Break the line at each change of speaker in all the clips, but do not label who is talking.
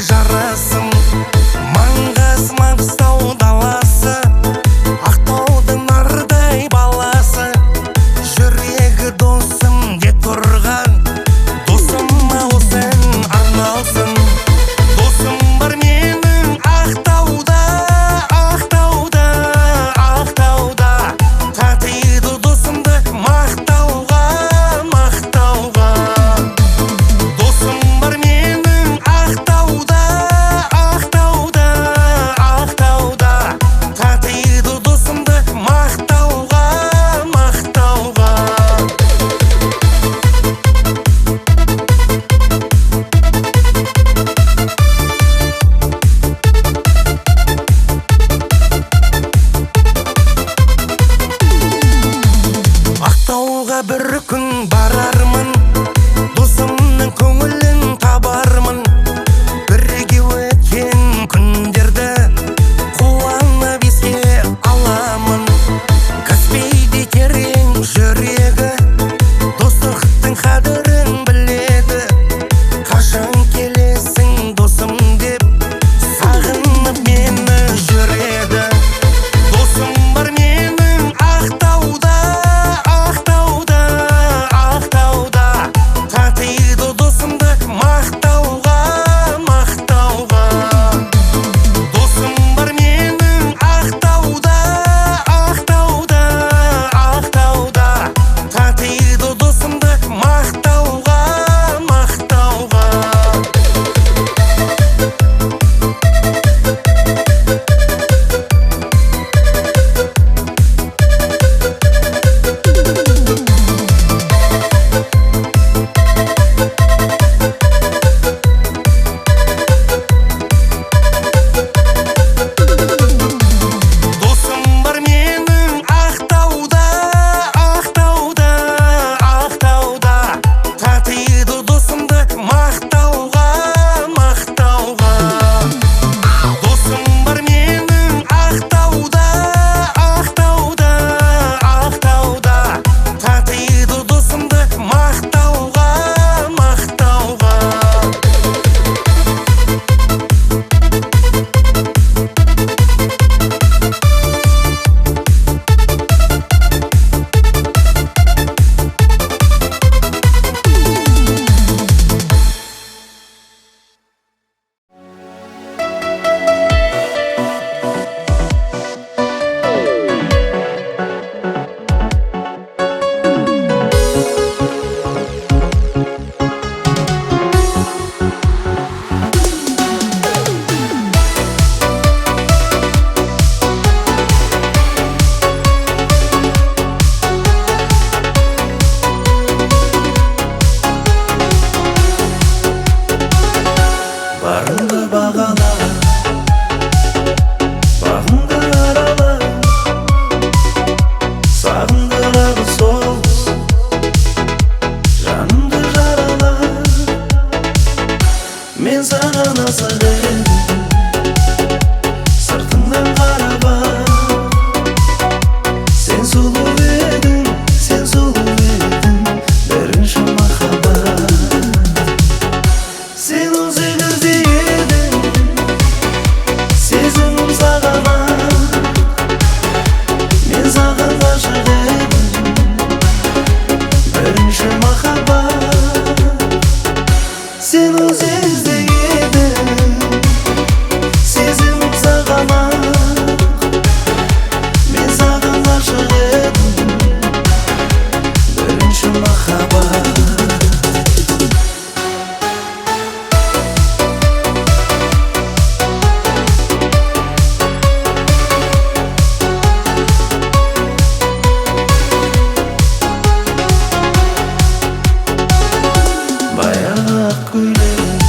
жарасым. Маңғаз Маңғыстау даласы, Ақтаудың нардай баласы. Жүрегі досым деп тұрған, досыма осын арналсын. Досым бар менің Ақтауда, Ақтауда, Ақтауда. Татиды досымды мақтауға, мақтауға. Досым бар менің Ақтауда, Ақтауда, Ақтауда. Татиды досымды мақтауға, мақтауға. Ақтауға бір күн барармын, досымның көңілін табармын. Бірге өткен күндерді қуанып еске аламын. Каспийде терең жүрегі, достықтың қадірін біледі. Қашан келесің досым деп, сағынып мені жүреді. Досым бар менің Ақтауда, Ақтауда, Ақтауда. Татиды досымды мақтауға, мақтауға. Досым бар менің Ақтауда, Ақтауда, Ақтауда. Татиды досымды мақтауға, мақтауға. Досым бар менің Ақтауда, Ақтауда, Ақтауда. Татиды досымды мақтауға, мақтауға. Досым бар менің Ақтауда, Ақтауда, Ақтауда. Татиды досымды мақтауға, мақтауға. Барыңды бағала, бағыңды арала, сағындырады соғыс, жанымды жарала. Мен саған асық едім, сыртыңнан қарап сен сұлу едің, сен сұлу едің, бірінші махаббат. Сен өзіңізде едің, сезімім саған ақ. Мен саған ғашық едім, бірінші махаббат. Сен өзіңізде едің, сезімім саған ақ. Мен саған ғашық едім, бірінші махаббат. Баяғы ақ көйлек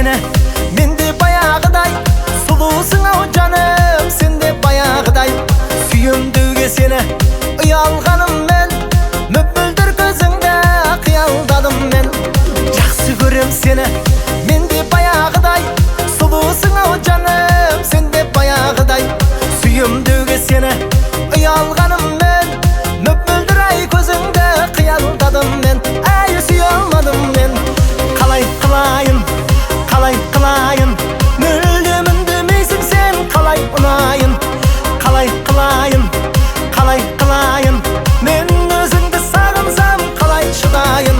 seni Mende bayağıday sulusun o canım Sende bayağıday Süyümdüge seni Uyalganım ben Möpüldür gözünde Kıyaldadım ben Жақсы көрем seni Mende bayağıday sulusun o canım Sende bayağıday Süyümdüge seni Uyalganım ben Möpüldür ay gözünde Kıyaldadım ben Ay süyalmadım ben Kalay kılayın Kalay kılayın Müldüm ündümeysin sen Kalay unayın Kalay kılayın Kalay kılayın Men özünde sağınsam Kalay şıdayın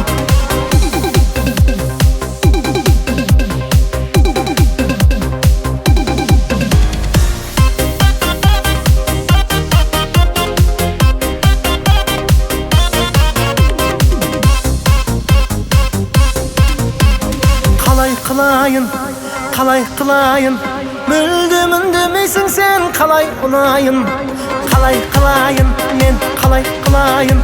Kalay kılayın Kalay kılayın Müldüm ündümeysin sen Kalay unayın Kalay kılayın Men kalay kılayın